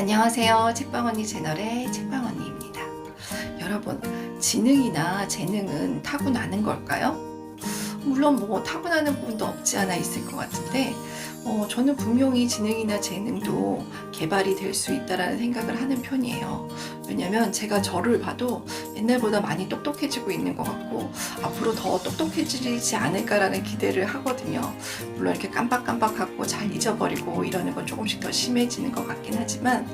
안녕하세요. 책방언니 채널의 책방언니입니다. 여러분, 지능이나 재능은 타고나는 걸까요? 물론 타고나는 부분도 없지 않아 있을 것 같은데 저는 분명히 지능이나 재능도 개발이 될 수 있다라는 생각을 하는 편이에요. 왜냐면 제가 저를 봐도 옛날보다 많이 똑똑해지고 있는 것 같고 앞으로 더 똑똑해지지 않을까라는 기대를 하거든요. 물론 이렇게 깜빡깜빡하고 잘 잊어버리고 이러는 건 조금씩 더 심해지는 것 같긴 하지만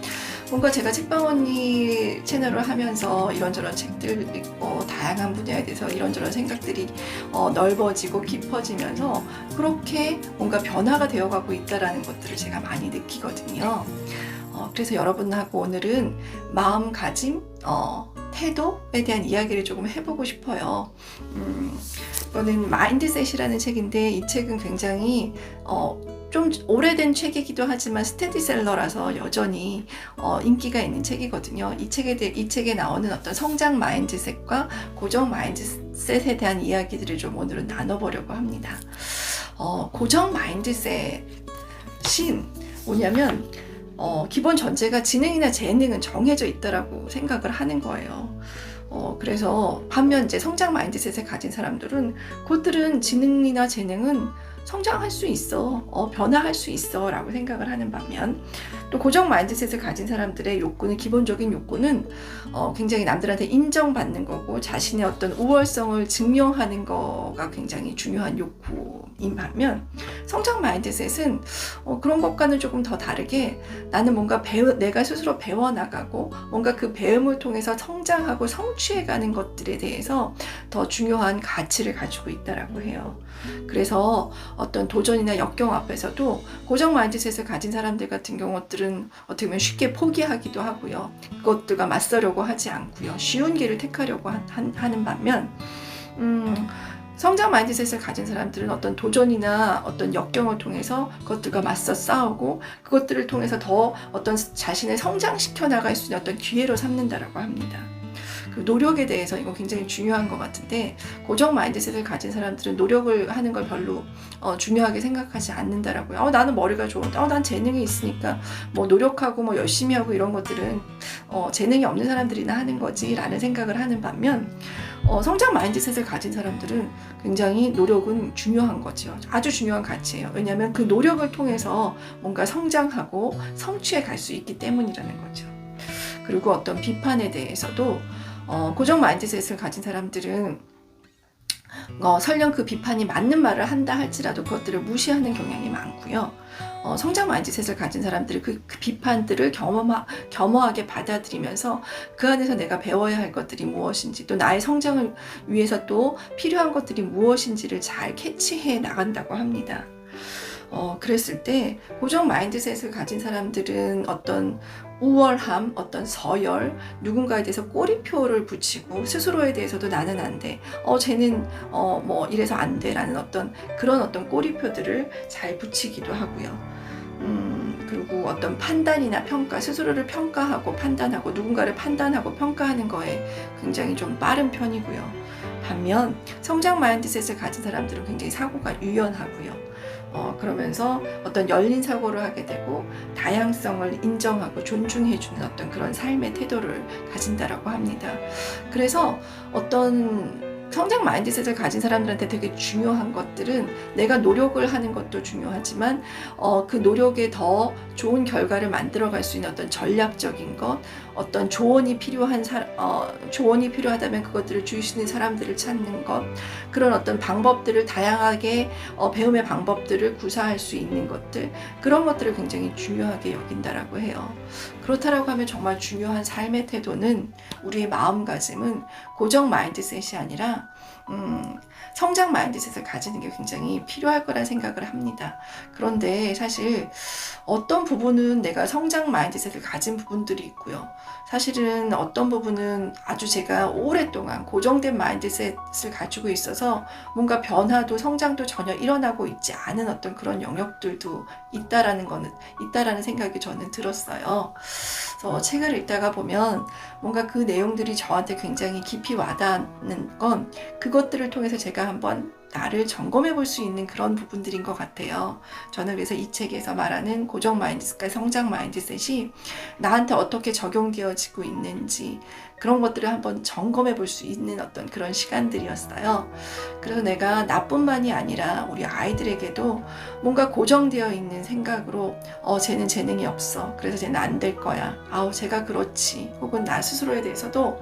뭔가 제가 책방언니 채널을 하면서 이런저런 책들 읽고 다양한 분야에 대해서 이런저런 생각들이 넓어지고 깊어지면서 그렇게 뭔가 변화가 되어가고 있다라는 것들을 제가 많이 느끼거든요. 그래서 여러분하고 오늘은 마음가짐, 태도에 대한 이야기를 조금 해보고 싶어요. 이거는 마인드셋이라는 책인데 이 책은 굉장히 좀 오래된 책이기도 하지만 스테디셀러라서 여전히 인기가 있는 책이거든요. 이 책에 나오는 어떤 성장 마인드셋과 고정 마인드셋에 대한 이야기들을 좀 오늘은 나눠보려고 합니다. 고정 마인드셋이 뭐냐면 기본 전제가 지능이나 재능은 정해져 있다라고 생각을 하는 거예요. 그래서 반면 이제 성장 마인드셋을 가진 사람들은 그것들은 지능이나 재능은 성장할 수 있어, 변화할 수 있어 라고 생각을 하는 반면 또 고정 마인드셋을 가진 사람들의 욕구는 기본적인 욕구는 굉장히 남들한테 인정받는 거고 자신의 어떤 우월성을 증명하는 거가 굉장히 중요한 욕구인 반면 성장 마인드셋은 그런 것과는 조금 더 다르게 나는 뭔가 내가 스스로 배워나가고 뭔가 그 배움을 통해서 성장하고 성취해가는 것들에 대해서 더 중요한 가치를 가지고 있다라고 해요. 그래서 어떤 도전이나 역경 앞에서도 고정 마인드셋을 가진 사람들 같은 경우들은 어떻게 보면 쉽게 포기하기도 하고요. 그것들과 맞서려고 하지 않고요. 쉬운 길을 택하려고 하는 반면 성장 마인드셋을 가진 사람들은 어떤 도전이나 어떤 역경을 통해서 그것들과 맞서 싸우고 그것들을 통해서 더 어떤 자신을 성장시켜 나갈 수 있는 어떤 기회로 삼는다라고 합니다. 그 노력에 대해서 이건 굉장히 중요한 것 같은데 고정 마인드셋을 가진 사람들은 노력을 하는 걸 별로 중요하게 생각하지 않는다라고요. 나는 머리가 좋은데 난 재능이 있으니까 노력하고 열심히 하고 이런 것들은 재능이 없는 사람들이나 하는 거지 라는 생각을 하는 반면 성장 마인드셋을 가진 사람들은 굉장히 노력은 중요한 거죠. 아주 중요한 가치예요. 왜냐하면 그 노력을 통해서 뭔가 성장하고 성취해 갈 수 있기 때문이라는 거죠. 그리고 어떤 비판에 대해서도 고정 마인드셋을 가진 사람들은 설령 그 비판이 맞는 말을 한다 할지라도 그것들을 무시하는 경향이 많고요. 성장 마인드셋을 가진 사람들은 그 비판들을 겸허하게 받아들이면서 그 안에서 내가 배워야 할 것들이 무엇인지 또 나의 성장을 위해서 또 필요한 것들이 무엇인지를 잘 캐치해 나간다고 합니다. 그랬을 때 고정 마인드셋을 가진 사람들은 어떤 우월함, 어떤 서열, 누군가에 대해서 꼬리표를 붙이고 스스로에 대해서도 나는 안 돼, 쟤는 이래서 안 돼 라는 그런 어떤 꼬리표들을 잘 붙이기도 하고요. 그리고 어떤 판단이나 평가, 스스로를 평가하고 판단하고 누군가를 판단하고 평가하는 거에 굉장히 좀 빠른 편이고요. 반면 성장 마인드셋을 가진 사람들은 굉장히 사고가 유연하고요. 그러면서 어떤 열린 사고를 하게 되고 다양성을 인정하고 존중해주는 어떤 그런 삶의 태도를 가진다라고 합니다. 그래서 어떤 성장 마인드셋을 가진 사람들한테 되게 중요한 것들은 내가 노력을 하는 것도 중요하지만 그 노력에 더 좋은 결과를 만들어갈 수 있는 어떤 전략적인 것, 어떤 조언이 필요하다면 그것들을 주시는 사람들을 찾는 것, 그런 어떤 방법들을 다양하게 배움의 방법들을 구사할 수 있는 것들, 그런 것들을 굉장히 중요하게 여긴다라고 해요. 그렇다라고 하면 정말 중요한 삶의 태도는 우리의 마음가짐은 고정 마인드셋이 아니라 성장 마인드셋을 가지는 게 굉장히 필요할 거라 생각을 합니다. 그런데 사실 어떤 부분은 내가 성장 마인드셋을 가진 부분들이 있고요. 사실은 어떤 부분은 아주 제가 오랫동안 고정된 마인드셋을 가지고 있어서 뭔가 변화도 성장도 전혀 일어나고 있지 않은 어떤 그런 영역들도 있다라는 생각이 저는 들었어요. 그래서 책을 읽다가 보면 뭔가 그 내용들이 저한테 굉장히 깊이 와닿는 건 그것들을 통해서 제가 한번 나를 점검해 볼 수 있는 그런 부분들인 것 같아요. 저는 그래서 이 책에서 말하는 고정 마인드셋과 성장 마인드셋이 나한테 어떻게 적용되어지고 있는지 그런 것들을 한번 점검해 볼 수 있는 어떤 그런 시간들이었어요. 그래서 내가 나뿐만이 아니라 우리 아이들에게도 뭔가 고정되어 있는 생각으로 쟤는 재능이 없어. 그래서 쟤는 안 될 거야. 쟤가 그렇지. 혹은 나 스스로에 대해서도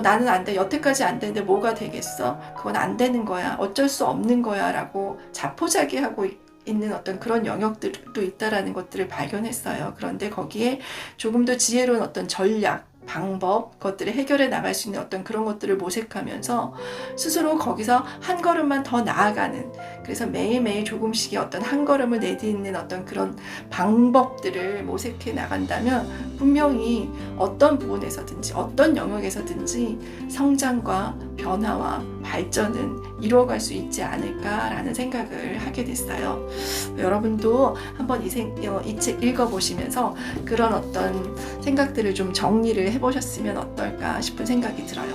나는 안 돼. 여태까지 안 되는데 뭐가 되겠어? 그건 안 되는 거야. 어쩔 수 없는 거야. 라고 자포자기하고 있는 어떤 그런 영역들도 있다라는 것들을 발견했어요. 그런데 거기에 조금 더 지혜로운 어떤 전략, 방법, 것들을 해결해 나갈 수 있는 어떤 그런 것들을 모색하면서 스스로 거기서 한 걸음만 더 나아가는, 그래서 매일매일 조금씩의 어떤 한 걸음을 내딛는 어떤 그런 방법들을 모색해 나간다면 분명히 어떤 부분에서든지 어떤 영역에서든지 성장과 변화와 발전은 이루어갈 수 있지 않을까라는 생각을 하게 됐어요. 여러분도 한번 이 책 읽어보시면서 그런 어떤 생각들을 좀 정리를 해보셨으면 어떨까 싶은 생각이 들어요.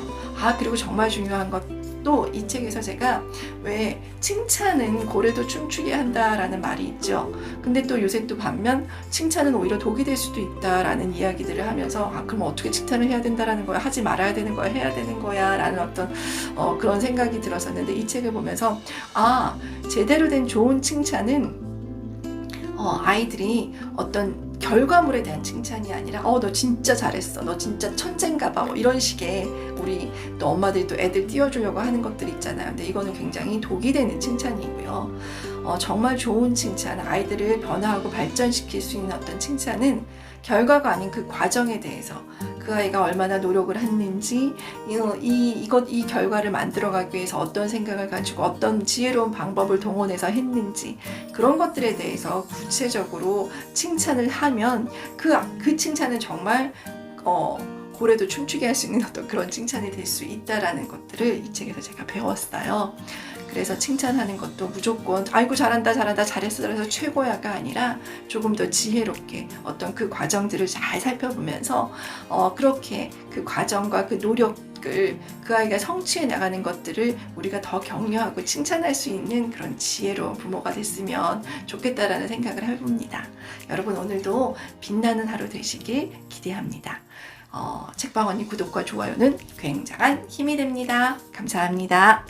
그리고 정말 중요한 것도 이 책에서 제가 왜 칭찬은 고래도 춤추게 한다라는 말이 있죠. 근데 또 요새 또 반면 칭찬은 오히려 독이 될 수도 있다라는 이야기들을 하면서 그럼 어떻게 칭찬을 해야 된다라는 거야? 하지 말아야 되는 거야? 해야 되는 거야? 라는 어떤 그런 생각이 들었었는데 이 책을 보면서 제대로 된 좋은 칭찬은 아이들이 어떤 결과물에 대한 칭찬이 아니라 너 진짜 잘했어, 너 진짜 천재인가 봐, 이런 식의 우리 또 엄마들이 또 애들 띄워주려고 하는 것들이 있잖아요. 근데 이거는 굉장히 독이 되는 칭찬이고요. 정말 좋은 칭찬, 아이들을 변화하고 발전시킬 수 있는 어떤 칭찬은 결과가 아닌 그 과정에 대해서 그 아이가 얼마나 노력을 했는지, 이 결과를 만들어가기 위해서 어떤 생각을 가지고 어떤 지혜로운 방법을 동원해서 했는지, 그런 것들에 대해서 구체적으로 칭찬을 하면 그 칭찬은 정말 고래도 춤추게 할 수 있는 어떤 그런 칭찬이 될 수 있다라는 것들을 이 책에서 제가 배웠어요. 그래서 칭찬하는 것도 무조건 아이고 잘한다 잘했어 그래서 최고야가 아니라 조금 더 지혜롭게 어떤 그 과정들을 잘 살펴보면서 그렇게 그 과정과 그 노력을 그 아이가 성취해 나가는 것들을 우리가 더 격려하고 칭찬할 수 있는 그런 지혜로운 부모가 됐으면 좋겠다라는 생각을 해봅니다. 여러분 오늘도 빛나는 하루 되시길 기대합니다. 책방 언니 구독과 좋아요는 굉장한 힘이 됩니다. 감사합니다.